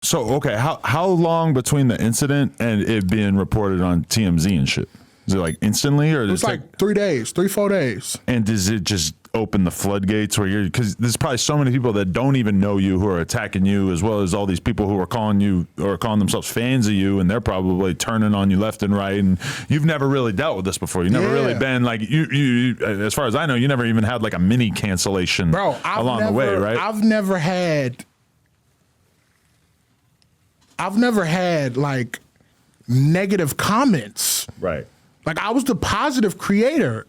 So, okay, how long between the incident and it being reported on TMZ and shit? Is it like instantly, or It was like 3 days, 4 days. And does it just open the floodgates where you're, because there's probably so many people that don't even know you who are attacking you, as well as all these people who are calling you or calling themselves fans of you, and they're probably turning on you left and right, and you've never really dealt with this before. You've never really been like, you as far as I know, you never even had like a mini cancellation along the way, right? I've never had like negative comments. Right. Like, I was the positive creator.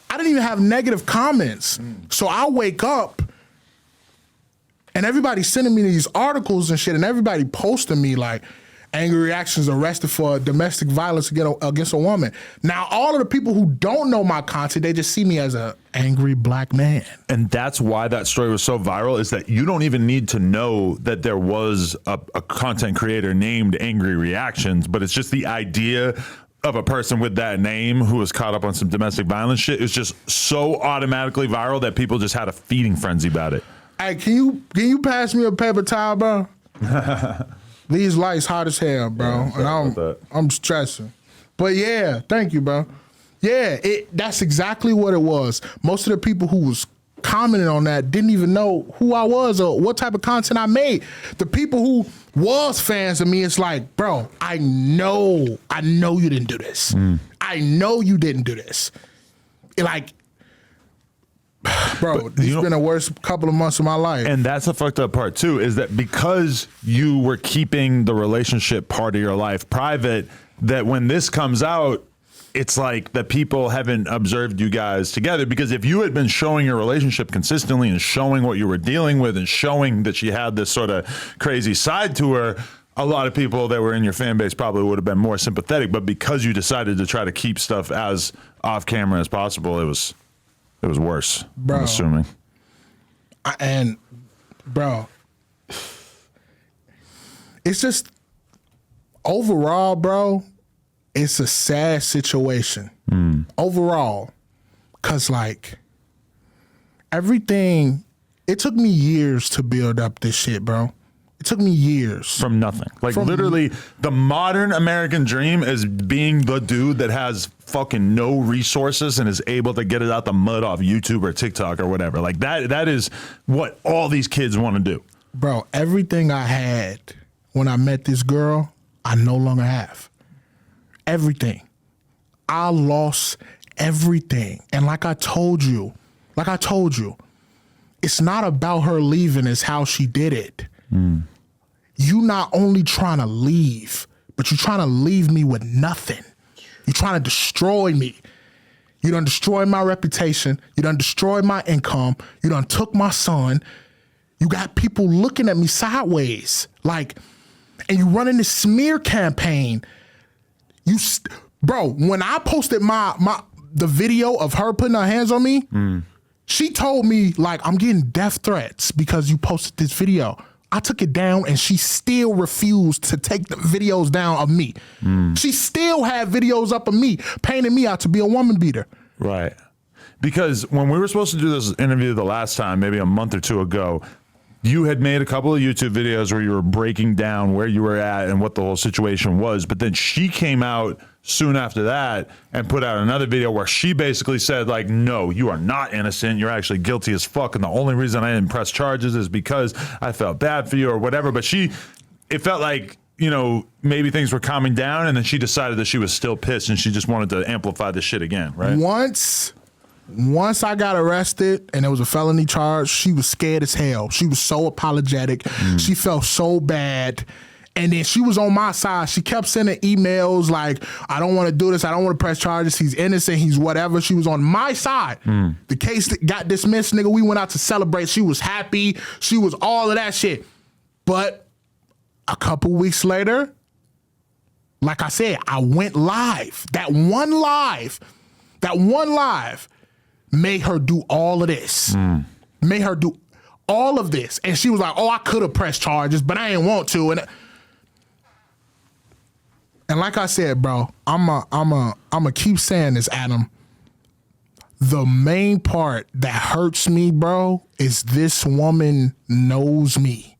I didn't even have negative comments. So I wake up and everybody's sending me these articles and shit, and everybody posting me like, angry reactions arrested for domestic violence against a woman. Now, all of the people who don't know my content, they just see me as an angry black man. And that's why that story was so viral, is that you don't even need to know that there was a content creator named Angry Reactions, but it's just the idea of a person with that name who was caught up on some domestic violence shit. It's just so automatically viral that people just had a feeding frenzy about it. Hey, can you pass me a paper towel, bro? These lights hot as hell, bro, and I'm stressing. But yeah, thank you, bro. Yeah, that's exactly what it was. Most of the people who was commenting on that didn't even know who I was or what type of content I made. The people who was fans of me, it's like, bro, I know you didn't do this. I know you didn't do this. Like, bro, it's been the worst couple of months of my life. And that's the fucked up part too, is that because you were keeping the relationship part of your life private, that when this comes out, it's like that people haven't observed you guys together. Because if you had been showing your relationship consistently and showing what you were dealing with and showing that she had this sort of crazy side to her, a lot of people that were in your fan base probably would have been more sympathetic. But because you decided to try to keep stuff as off camera as possible, it was worse, bro. I'm assuming. Bro, it's just overall, bro, it's a sad situation. Overall. Cause like everything, it took me years to build up this shit, bro. It took me years. From nothing. Like literally the modern American dream is being the dude that has fucking no resources and is able to get it out the mud off YouTube or TikTok or whatever. Like that is what all these kids want to do. Bro, everything I had when I met this girl, I no longer have. Everything. I lost everything. And like I told you, it's not about her leaving, it's how she did it. You not only trying to leave, but you're trying to leave me with nothing. You're trying to destroy me. You done destroyed my reputation. You done destroyed my income. You done took my son. You got people looking at me sideways. Like, and you running this smear campaign. Bro, when I posted the video of her putting her hands on me, she told me, like, I'm getting death threats because you posted this video. I took it down and she still refused to take the videos down of me. She still had videos up of me painting me out to be a woman beater. Right. Because when we were supposed to do this interview the last time, maybe a month or two ago, you had made a couple of YouTube videos where you were breaking down where you were at and what the whole situation was. But then she came out soon after that and put out another video where she basically said, like, no, you are not innocent. You're actually guilty as fuck. And the only reason I didn't press charges is because I felt bad for you or whatever. But it felt like, you know, maybe things were calming down, and then she decided that she was still pissed and she just wanted to amplify the shit again, right? Once I got arrested and it was a felony charge, she was scared as hell. She was so apologetic. She felt so bad. And then she was on my side. She kept sending emails like, I don't want to do this. I don't want to press charges. He's innocent. He's whatever. She was on my side. The case that got dismissed, nigga, we went out to celebrate. She was happy. She was all of that shit. But a couple weeks later, like I said, I went live. That one live made her do all of this. Made her do all of this. And she was like, oh, I could have pressed charges, but I didn't want to. And like I said, bro, I'm keep saying this, Adam. The main part that hurts me, bro, is this woman knows me.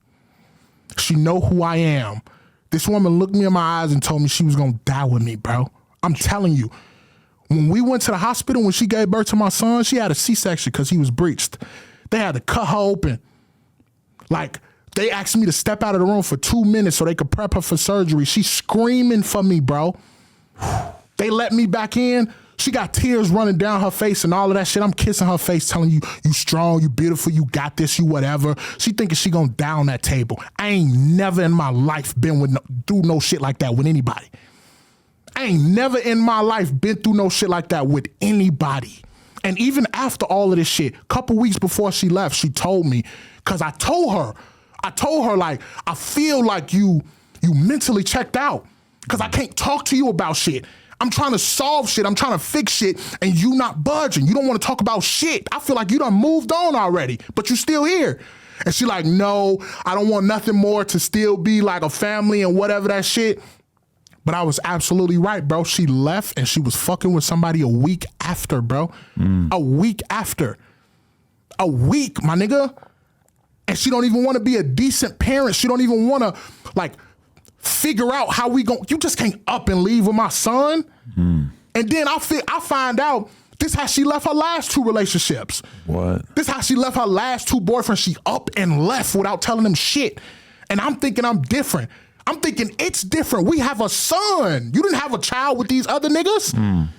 She know who I am. This woman looked me in my eyes and told me she was gonna die with me, bro. I'm telling you. When we went to the hospital, when she gave birth to my son, she had a C-section because he was breached. They had to cut her open. Like, they asked me to step out of the room for 2 minutes so they could prep her for surgery. She's screaming for me, bro. They let me back in. She got tears running down her face and all of that shit. I'm kissing her face, telling you, you strong, you beautiful, you got this, you whatever. She thinking she gonna die on that table. I ain't never in my life been through no shit like that with anybody. I ain't never in my life been through no shit like that with anybody. And even after all of this shit, a couple weeks before she left, she told me, because I told her, like, I feel like you mentally checked out because I can't talk to you about shit. I'm trying to solve shit. I'm trying to fix shit, and you not budging. You don't want to talk about shit. I feel like you done moved on already, but you still here. And she like, no, I don't want nothing more to still be like a family and whatever that shit. But I was absolutely right, bro. She left and she was fucking with somebody a week after, bro. A week after. A week, my nigga. And she don't even want to be a decent parent. She don't even want to, like, figure out how we gon', you just can't up and leave with my son. And then I find out this how she left her last 2 relationships. What? This how she left her last 2 boyfriends. She up and left without telling them shit. And I'm thinking I'm different. I'm thinking it's different. We have a son. You didn't have a child with these other niggas. And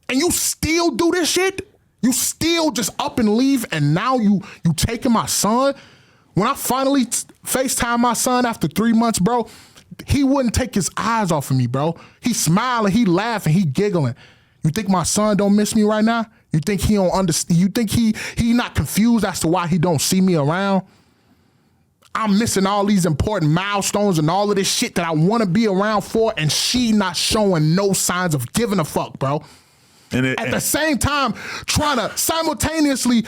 you still do this shit? You still just up and leave, and now you taking my son? When I finally FaceTime my son after 3 months, bro, he wouldn't take his eyes off of me, bro. He smiling, he laughing, he giggling. You think my son don't miss me right now? You think he don't understand? You think he not confused as to why he don't see me around? I'm missing all these important milestones and all of this shit that I want to be around for, and she not showing no signs of giving a fuck, bro. At the same time, trying to simultaneously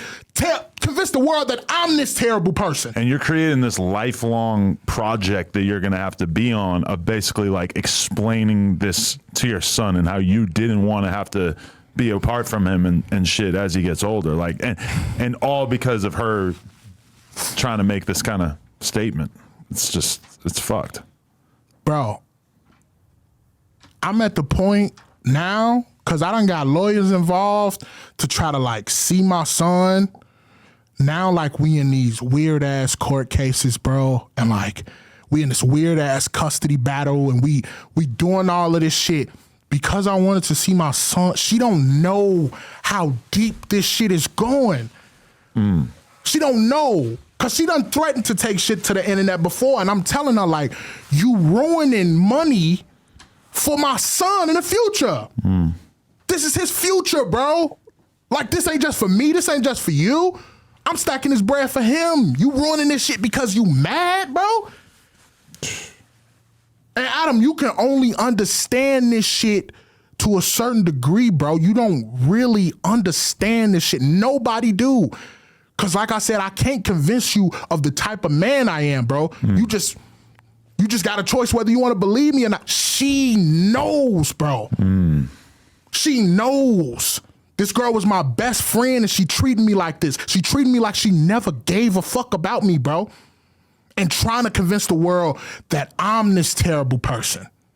convince the world that I'm this terrible person. And you're creating this lifelong project that you're going to have to be on of basically like explaining this to your son and how you didn't want to have to be apart from him and shit as he gets older. Like, and all because of her trying to make this kind of statement. It's fucked. Bro, I'm at the point now, because I done got lawyers involved to try to like see my son. Now like we in these weird ass court cases, bro. And like we in this weird ass custody battle, and we doing all of this shit because I wanted to see my son. She don't know how deep this shit is going. She don't know. Cause she done threatened to take shit to the internet before, and I'm telling her like, you ruining money for my son in the future. This is his future, bro. Like, this ain't just for me. This ain't just for you. I'm stacking this bread for him. You ruining this shit because you mad, bro? And Adam, you can only understand this shit to a certain degree, bro. You don't really understand this shit. Nobody do. Cause like I said, I can't convince you of the type of man I am, bro. You just got a choice whether you want to believe me or not. She knows, bro. She knows. This girl was my best friend, and she treated me like this. She treated me like she never gave a fuck about me, bro. And trying to convince the world that I'm this terrible person.